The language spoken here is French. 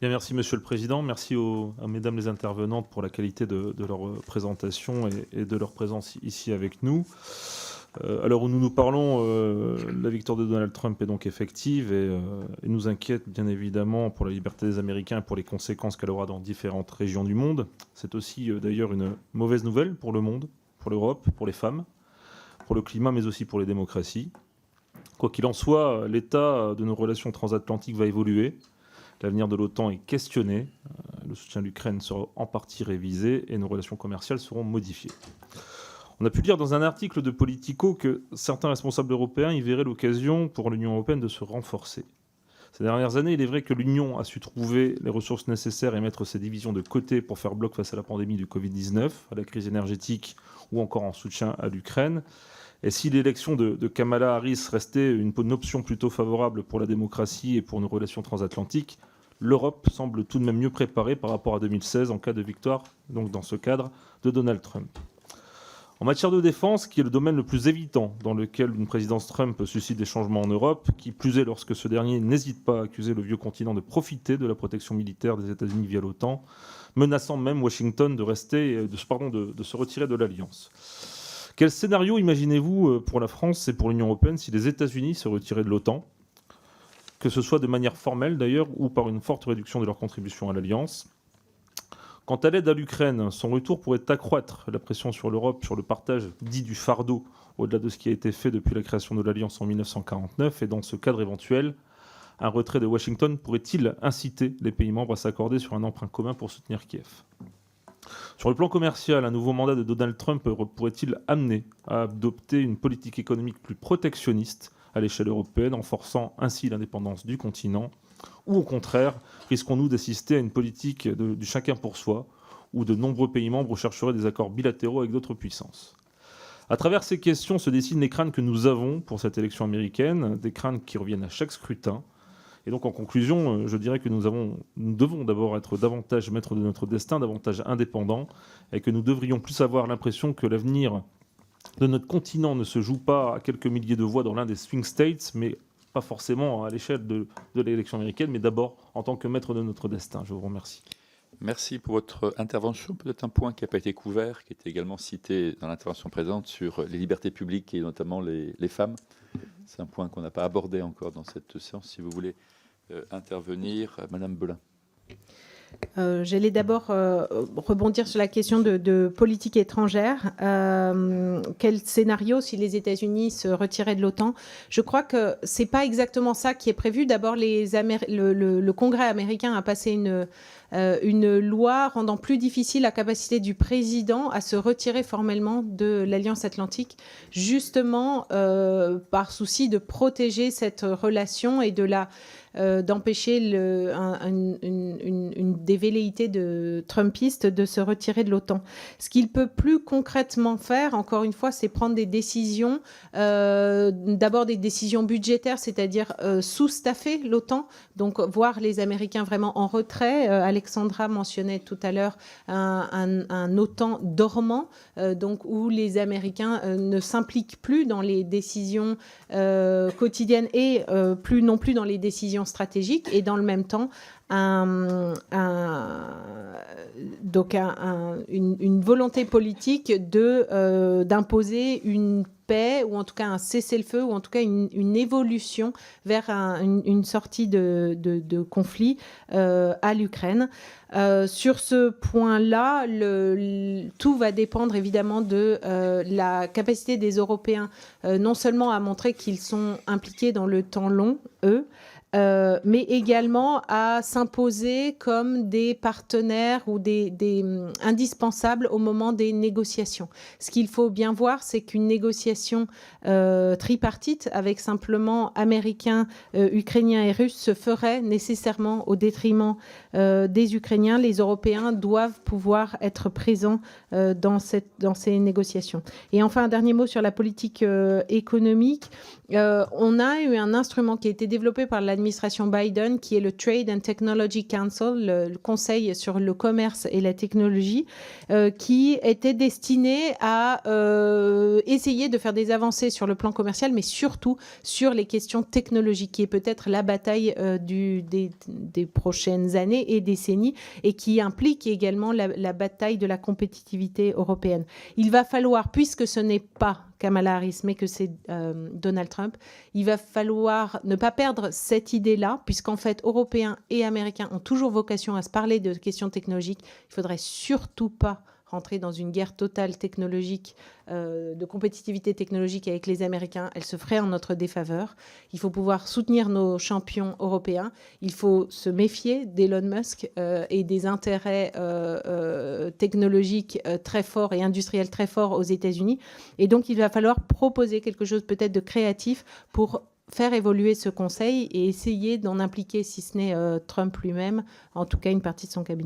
Bien, merci Monsieur le Président. Merci à mesdames les intervenantes pour la qualité de leur présentation et de leur présence ici avec nous. À l'heure où nous nous parlons, la victoire de Donald Trump est donc effective et nous inquiète bien évidemment pour la liberté des Américains et pour les conséquences qu'elle aura dans différentes régions du monde. C'est aussi d'ailleurs une mauvaise nouvelle pour le monde, pour l'Europe, pour les femmes, pour le climat, mais aussi pour les démocraties. Quoi qu'il en soit, l'état de nos relations transatlantiques va évoluer. L'avenir de l'OTAN est questionné. Le soutien à l'Ukraine sera en partie révisé et nos relations commerciales seront modifiées. On a pu lire dans un article de Politico que certains responsables européens y verraient l'occasion pour l'Union européenne de se renforcer. Ces dernières années, il est vrai que l'Union a su trouver les ressources nécessaires et mettre ses divisions de côté pour faire bloc face à la pandémie du Covid-19, à la crise énergétique ou encore en soutien à l'Ukraine. Et si l'élection de Kamala Harris restait une option plutôt favorable pour la démocratie et pour nos relations transatlantiques, l'Europe semble tout de même mieux préparée par rapport à 2016 en cas de victoire, donc dans ce cadre, de Donald Trump. En matière de défense, qui est le domaine le plus évident dans lequel une présidence Trump suscite des changements en Europe, qui plus est lorsque ce dernier n'hésite pas à accuser le vieux continent de profiter de la protection militaire des États-Unis via l'OTAN, menaçant même Washington de se retirer de l'Alliance. Quel scénario imaginez-vous pour la France et pour l'Union européenne si les États-Unis se retiraient de l'OTAN, que ce soit de manière formelle d'ailleurs ou par une forte réduction de leur contribution à l'Alliance ? Quant à l'aide à l'Ukraine, son retour pourrait accroître la pression sur l'Europe sur le partage dit du fardeau, au-delà de ce qui a été fait depuis la création de l'Alliance en 1949. Et dans ce cadre éventuel, un retrait de Washington pourrait-il inciter les pays membres à s'accorder sur un emprunt commun pour soutenir Kiev ? Sur le plan commercial, un nouveau mandat de Donald Trump pourrait-il amener à adopter une politique économique plus protectionniste à l'échelle européenne, en forçant ainsi l'indépendance du continent ? Ou au contraire, risquons-nous d'assister à une politique du chacun pour soi, où de nombreux pays membres chercheraient des accords bilatéraux avec d'autres puissances ? À travers ces questions se dessinent les craintes que nous avons pour cette élection américaine, des craintes qui reviennent à chaque scrutin. Et donc en conclusion, je dirais que nous devons d'abord être davantage maîtres de notre destin, davantage indépendants, et que nous devrions plus avoir l'impression que l'avenir de notre continent ne se joue pas à quelques milliers de voix dans l'un des swing states, mais pas forcément à l'échelle de l'élection américaine, mais d'abord en tant que maître de notre destin. Je vous remercie. Merci pour votre intervention. Peut-être un point qui n'a pas été couvert, qui était également cité dans l'intervention présente sur les libertés publiques et notamment les femmes. C'est un point qu'on n'a pas abordé encore dans cette séance. Si vous voulez intervenir, Madame Belin. J'allais d'abord rebondir sur la question de politique étrangère. Quel scénario si les États-Unis se retiraient de l'OTAN ? Je crois que c'est pas exactement ça qui est prévu. D'abord, le Congrès américain a passé une loi rendant plus difficile la capacité du président à se retirer formellement de l'Alliance Atlantique, justement par souci de protéger cette relation et d'empêcher une des velléités de trumpistes de se retirer de l'OTAN. Ce qu'il peut plus concrètement faire, encore une fois, c'est prendre des décisions, d'abord des décisions budgétaires, c'est-à-dire sous-staffer l'OTAN, donc voir les Américains vraiment en retrait. Alexandra mentionnait tout à l'heure un OTAN dormant, donc où les Américains ne s'impliquent plus dans les décisions quotidiennes et plus non plus dans les décisions stratégiques, et dans le même temps une volonté politique d'imposer une paix, ou en tout cas un cessez-le-feu, ou en tout cas une évolution vers une sortie de conflit à l'Ukraine. Sur ce point-là, tout va dépendre évidemment de la capacité des Européens non seulement à montrer qu'ils sont impliqués dans le temps long, mais également à s'imposer comme des partenaires ou des indispensables au moment des négociations. Ce qu'il faut bien voir, c'est qu'une négociation tripartite avec simplement Américains, Ukrainiens et Russes se ferait nécessairement au détriment des Ukrainiens. Les Européens doivent pouvoir être présents dans ces négociations. Et enfin, un dernier mot sur la politique économique. On a eu un instrument qui a été développé par l'administration l'administration Biden, qui est le Trade and Technology Council, le conseil sur le commerce et la technologie, qui était destiné à essayer de faire des avancées sur le plan commercial, mais surtout sur les questions technologiques, qui est peut-être la bataille des prochaines années et décennies, et qui implique également la bataille de la compétitivité européenne. Il va falloir, puisque ce n'est pas Kamala Harris, mais que c'est Donald Trump, il va falloir ne pas perdre cette idée-là, puisqu'en fait, Européens et Américains ont toujours vocation à se parler de questions technologiques. Il ne faudrait surtout pas rentrer dans une guerre totale technologique, de compétitivité technologique avec les Américains. Elle se ferait en notre défaveur. Il faut pouvoir soutenir nos champions européens. Il faut se méfier d'Elon Musk et des intérêts technologiques très forts et industriels très forts aux États-Unis. Et donc, il va falloir proposer quelque chose peut-être de créatif pour faire évoluer ce conseil et essayer d'en impliquer, si ce n'est Trump lui-même, en tout cas une partie de son cabinet.